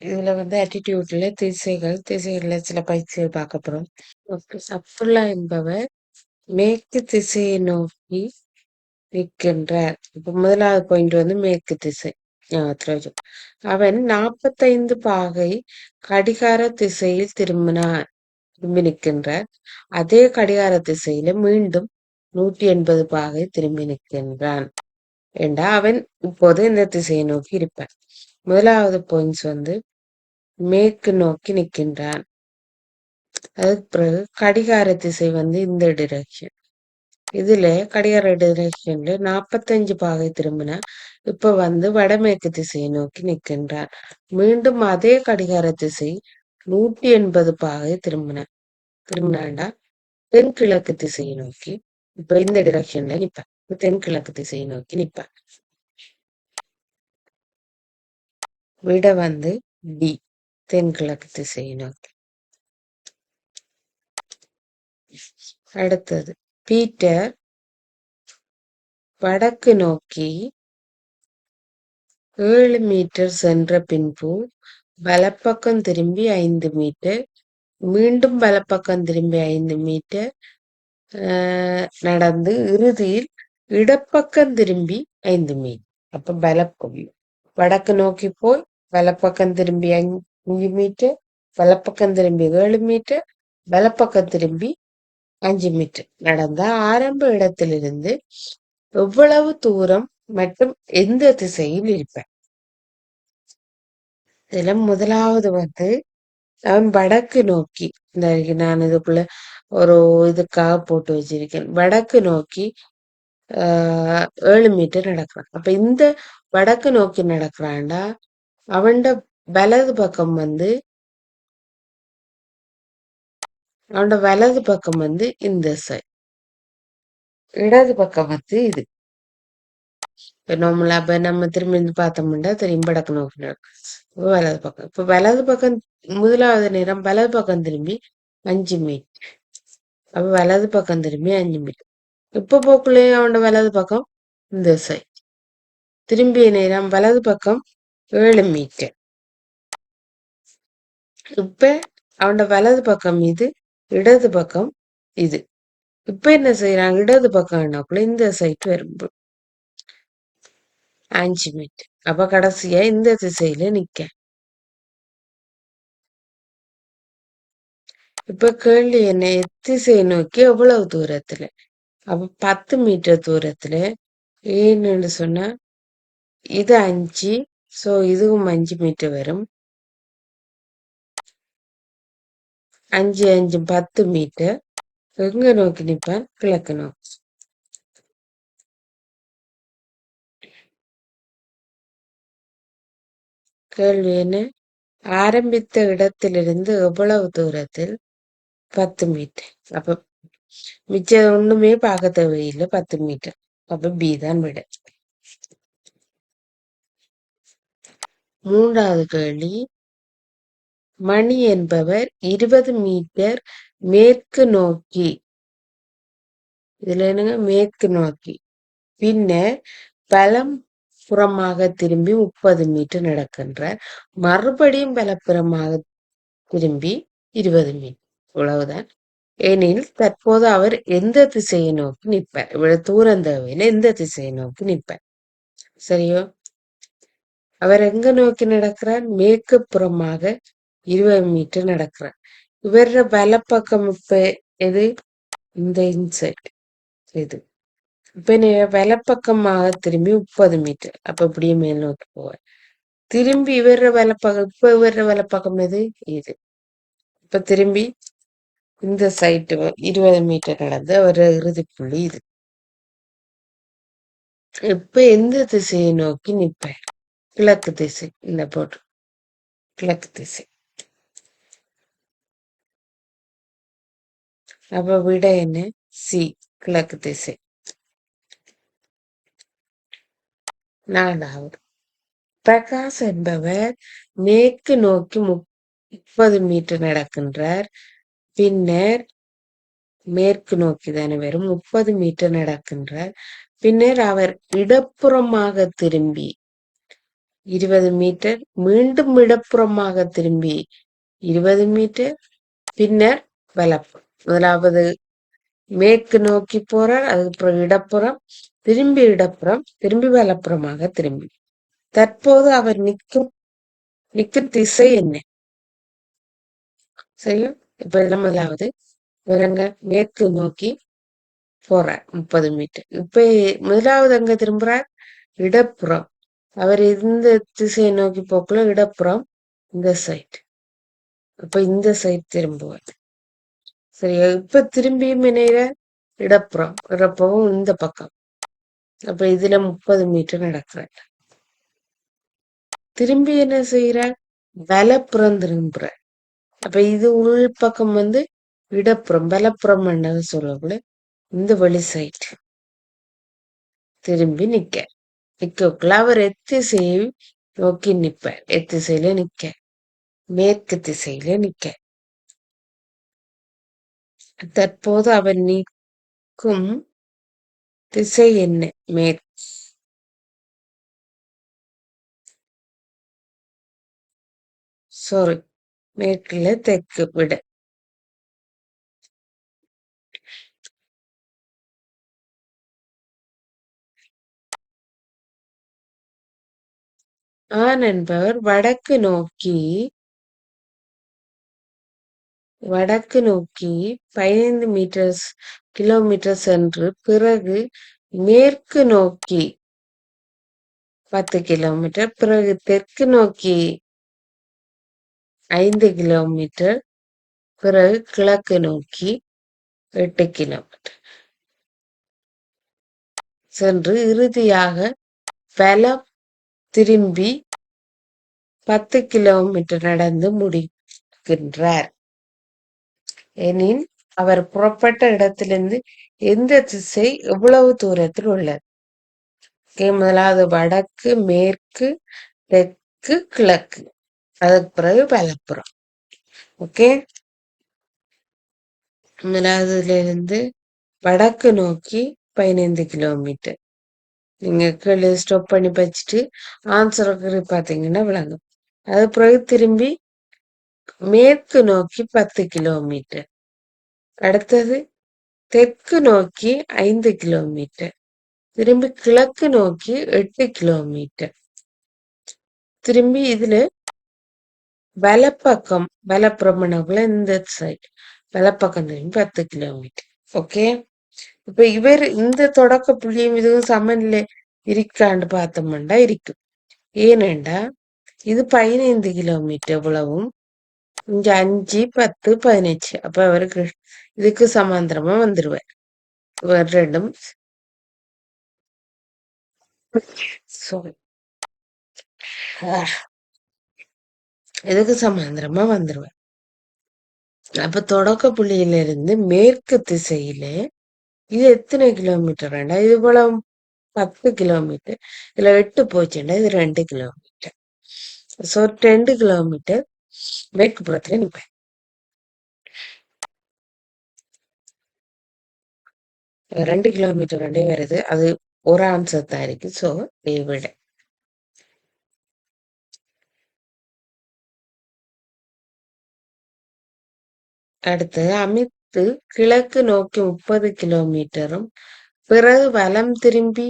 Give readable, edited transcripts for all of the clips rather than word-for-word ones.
இதுல வந்து ஆட்டிடியூட்ல திசைகள்ல சில பயிற்சிகள் பார்க்க போறோம். ஓகே. அப்துல்லா என்பவர் மேற்கு திசையை நோக்கி நிற்கின்றார். இப்ப முதலாவது பாயிண்ட் வந்து மேற்கு திசை. ஞாபகத்துல வச்சுக்கோ. அவன் 45 பாகை கடிகார திசையில் திரும்பி நிற்கின்றார். அதே கடிகார திசையில மீண்டும் 180 பாகை திரும்பி நிற்கின்றான். ஏண்டா அவன் இப்போது இந்த திசையை நோக்கி இருப்பான். முதலாவது பாயிண்ட்ஸ் வந்து மேற்கு நோக்கி நிற்கின்றான். அதுக்கு பிறகு கடிகார திசை வந்து இந்த டிரெக்ஷன். இதுல கடிகார டிரெக்ஷன்ல 45 பாகை திரும்பினா இப்ப வந்து வடமேற்கு திசையை நோக்கி நிற்கின்றான். மீண்டும் அதே கடிகார திசை 180 பாகை திரும்பினாண்டா தென்கிழக்கு திசையை நோக்கி இப்ப இந்த டிரெக்ஷன்ல நிப்பான். தென்கிழக்கு திசையை நோக்கி நிப்பான். விட வந்து டி, தென்கிழக்கு திசையை நோக்கி. அடுத்தது பீட்டர் வடக்கு நோக்கி 7 மீட்டர் சென்ற பின்பு வலப்பக்கம் திரும்பி 5 மீட்டர், மீண்டும் வலப்பக்கம் திரும்பி 5 மீட்டர் நடந்து இறுதியில் இடப்பக்கம் திரும்பி 5 மீட்டர். அப்ப வடக்கு நோக்கி போய் வலப்பக்கம் திரும்பி 5 மீட்டர், வலப்பக்கம் திரும்பி 7 மீட்டர், வலப்பக்கம் திரும்பி 5 மீட்டர் நடந்த ஆரம்ப இடத்திலிருந்து எவ்வளவு தூரம் மற்றும் எந்த திசையில் இருப்பேன். இதுல முதலாவது வந்து அவன் வடக்கு நோக்கி, இந்த நான் இதுக்குள்ள ஒரு இதுக்காக போட்டு வச்சிருக்கேன். வடக்கு நோக்கி 7 மீட்டர் நடக்கிறான். அப்ப இந்த வடக்கு நோக்கி நடக்கிறான்டா அவன்ட வலது பக்கம் வந்து இந்த சைட், இடது பக்கம் வந்து இது. இப்ப நம்ம திரும்பி இருந்து பார்த்தோம்னா தெரியும் வடக்கு நோக்கி நடக்கும். வலது பக்கம். இப்ப வலது பக்கம் முதலாவது நேரம் வலது பக்கம் திரும்பி 5 மீட்டர். அப்ப வலது பக்கம் திரும்பி 5 மீட்டர். இப்ப போக்குள்ளே அவனோட வலது பக்கம் இந்த சைட். திரும்பிய நேரம் வலது பக்கம் 7 மீட்டர். இப்ப அவனோட வலது பக்கம் இது, இடது பக்கம் இது. இப்ப என்ன செய்யறான்? இடது பக்கம்னாக்குள்ள இந்த சைட் வரும் 5 மீட்டர். அப்ப கடைசியா இந்த திசையில நிக்க. இப்ப கேள்வி என்ன? திசையை நோக்கி எவ்வளவு தூரத்துல? அப்ப 10 மீட்டர் தூரத்துல. ஏன்னு சொன்னா இது 5, சோ இதுவும் 5 மீட்டர் வரும். 5 5 10 மீட்டர். எங்க நோக்கி நிப்பான்? கிழக்கு நோக்கி. கேள்வி என்ன? ஆரம்பித்த இடத்திலிருந்து எவ்வளவு தூரத்தில்? 10 மீட்டர். அப்ப மிச்சம் ஒண்ணுமே பார்க்க தேவையில்லை. 10 மீட்டர். அப்ப பி தான் விட. மூன்றாவது கேள்வி, மணி என்பவர் 20 மீட்டர் மேற்கு நோக்கி, இதுல என்னங்க மேற்கு நோக்கி, பின்னர் வலம் புறமாக திரும்பி 30 மீட்டர் நடக்கின்றார். மறுபடியும் வலப்புறமாக திரும்பி 20 மீட்டர். இவ்வளவுதான். எனில் தற்போது அவர் எந்த திசையை நோக்கி நிற்பார்? இவ்வளவு தூரம் தேவையில்லை, எந்த திசையை நோக்கி நிற்பார்? சரியோ? அவர் எங்க நோக்கி நடக்கிறார்? மேற்கு புறமாக 20 மீட்டர் நடக்கிறார். இவர வலப்பக்கம் இப்ப எது? இந்த இன்சைட் இது. இப்ப வலப்பக்கமாக திரும்பி 30 மீட்டர். அப்ப இப்படியே மேல் நோக்கி போவார். திரும்பி இவர வலப்பக்கம், இப்ப இவர வலப்பக்கம் எது? இது. இப்ப திரும்பி இந்த சைட்டு 20 மீட்டர் நடந்து அவர் இறுதி புள்ளி இது. இப்ப எந்த திசையை நோக்கி நிற்பார்? கிழக்கு திசை. இந்த போட்டு கிழக்கு திசை. அப்ப விட என்ன? சி, கிழக்கு திசை. நாலாவது, பிரகாஷ் என்பவர் மேற்கு நோக்கி 30 மீட்டர் நடக்கின்றார். பின்னர் மேற்கு நோக்கி தானே வரும். 30 மீட்டர் நடக்கின்றார். பின்னர் அவர் இடப்புறமாக திரும்பி 20 மீட்டர், மீண்டும் இடப்புறமாக திரும்பி 20 மீட்டர், பின்னர் வலப்புறம். முதலாவது மேற்கு நோக்கி போறார், அதுக்கப்புறம் இடப்புறம், திரும்பி இடப்புறம், திரும்பி வலப்புறமாக திரும்பி. தற்போது அவர் நிற்கும் திசை என்ன? சரியா? இப்ப இதுல முதலாவது இவரங்க மேற்கு நோக்கி போறார் 30 மீட்டர். இப்ப முதலாவது அங்க திரும்புறார் இடப்புறம். அவர் இந்த திசையை நோக்கி போக்குள்ள இடப்புறம் இந்த சைட். அப்ப இந்த சைட் திரும்புவார். சரியா? இப்ப திரும்பியும் இணையிற இடப்புறம். இடப்புறம் இந்த பக்கம். அப்ப இதுல 30 மீட்டர் நடக்கிறார். திரும்பி என்ன செய்யறார்? வலப்புறம் திரும்புறார். அப்ப இது உள் பக்கம் இடப்புறம் வலப்புறம் சொல்லக்கூட இந்த வெளி சைட் திரும்பி நிக்கக்குள்ள அவர் எத்திசையை நோக்கி நிற்பார். எத்திசையில நிக்க, மேற்கு திசையில நிக்க. தற்போது அவர் நிற்கும் திசை என்ன? மேற்குல தெற்கு விட. ஆண் என்பவர் வடக்கு நோக்கி 15 கிலோமீட்டர் சென்று பிறகு மேற்கு நோக்கி 10 கிலோமீட்டர், பிறகு தெற்கு நோக்கி 5 கிலோமீட்டர், பிறகு கிழக்கு நோக்கி 8 கிலோமீட்டர் சென்று இறுதியாக வலம் திரும்பி 10 கிலோமீட்டர் நடந்து முடிக்கின்றார் எனின் அவர் புறப்பட்ட இடத்திலிருந்து எந்த திசை எவ்வளவு தூரத்தில் உள்ளது? முதலாவது வடக்கு, மேற்கு, தெற்கு, கிழக்கு, அதுக்கு பிறகு வலப்புறம். ஓகே, முதலாவதுல இருந்து வடக்கு நோக்கி 15 கிலோமீட்டர். நீங்க கீழே ஸ்டாப் பண்ணி வச்சுட்டு ஆன்சர் பாத்தீங்கன்னா விளங்கும். அது பிறகு திரும்பி மேற்கு நோக்கி 10 கிலோமீட்டர். அடுத்தது தெற்கு நோக்கி 5 கிலோமீட்டர். திரும்பி கிழக்கு நோக்கி 8 கிலோமீட்டர். திரும்பி இதுல வலப்பக்கம் வலப்புறமணக்குள்ள இந்த சைட் வலப்பக்கம் திரும்பி 10 கிலோமீட்டர். ஓகே, இப்ப இவர் இந்த தொடக்க புள்ளியும் இதுவும் சமநிலை இருக்கான்னு பார்த்தோம்னா இருக்கும். ஏனெண்டா இது 15 கிலோமீட்டர் இவ்வளவும், இங்க 5, 10, 15. அப்ப அவருக்கு இதுக்கு சமாந்தரமா வந்துருவார். ரெண்டும் இதுக்கு சமாந்தரமா வந்துருவார். அப்ப தொடக்க புள்ளியில இருந்து மேற்கு திசையில இது எத்தனை கிலோமீட்டர்? இது போல 10 கிலோமீட்டர். இதுல 8 போச்சுன்னா இது 2 கிலோமீட்டர். 2 கிலோமீட்டர் மேற்கு புறத்துல நிற்பேன். 2 கிலோமீட்டர் வருது. அது ஒரு ஆன்சர் தான் இருக்கு. சோ விட அடுத்து அமித்து கிழக்கு நோக்கி 30 கிலோமீட்டரும் பிறகு வலம் திரும்பி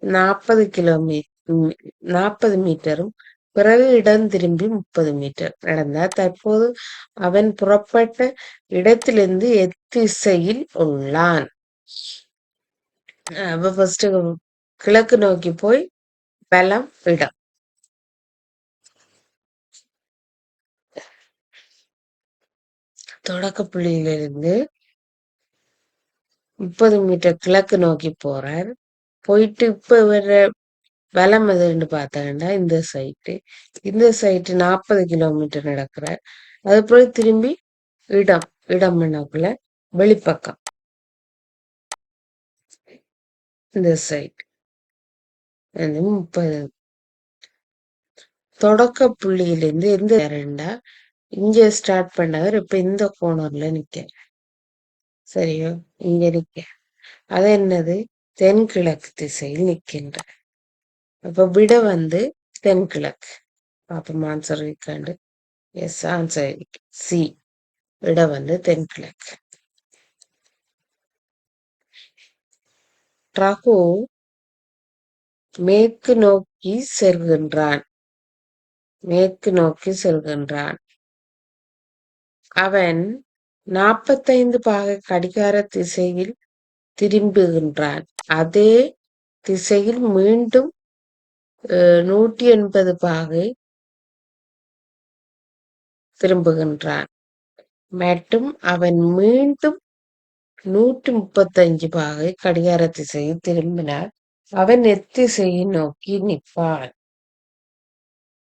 40 மீட்டரும் பிறகு இடம் திரும்பி 30 மீட்டர் நடந்தார். தற்போது அவன் புறப்பட்ட இடத்திலிருந்து எத்திசையில் உள்ளான்? ஃபர்ஸ்ட் கிழக்கு நோக்கி போய் வலம் இடம். தொடக்க புள்ளியிலிருந்து 30 மீட்டர் கிழக்கு நோக்கி போறார். போயிட்டு இப்ப வர்ற வலம் எதுன்னு பார்த்தாங்கன்னா இந்த சைட்டு 40 கிலோமீட்டர் நடக்கிறார். அது போய் திரும்பி இடம் பண்ணக்குள்ள வெளிப்பக்கம் இந்த சைட் 30. தொடக்க புள்ளியிலிருந்து எந்த ரெண்டா இங்க ஸ்டார்ட் பண்ணவர் இப்ப இந்த கோணர்ல நிக்க. சரியோ, இங்க நிக்க. அது என்னது? தென்கிழக்கு திசையில் நிற்கின்ற. அப்ப விட தென்கிழக்கு. பாப்போம் ஆன்சர் இருக்காண்டு. Yes, answer C. விட தென்கிழக்கு. ரகு மேற்கு நோக்கி செல்கின்றான். மேற்கு நோக்கி செல்கின்றான். அவன் 45 பாகை கடிகார திசையில் திரும்புகின்றான். அதே திசையில் மீண்டும் 180 பாகை திரும்புகின்றான். மற்றும் அவன் மீண்டும் 135 பாகை கடிகார திசையில் திரும்பினார். அவன் எத்திசையை நோக்கி நிற்பான்.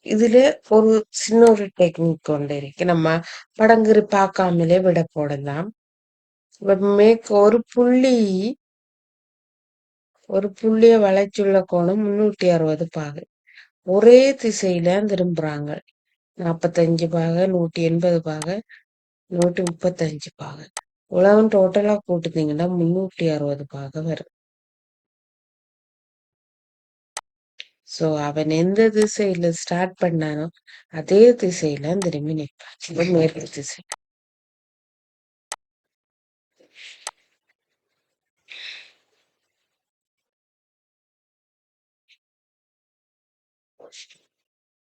இதுல ஒரு சின்ன ஒரு டெக்னிக் கொண்டு இருக்கு. நம்ம படங்குறி பார்க்காமலே விட போடலாம். ஒரு புள்ளிய வளைச்சுள்ள கோணம் 360 பாகை. ஒரே திசையில திரும்புறாங்க. 45 பாகை, 180 பாகை, 135 பாகை. உலகம் டோட்டலா கூட்டுனீங்கன்னா 360 பாகை வரும். சோ அவன் எந்த திசையில ஸ்டார்ட் பண்ணானோ அதே திசையில திரும்பி நிற்பான். மேற்கு திசை.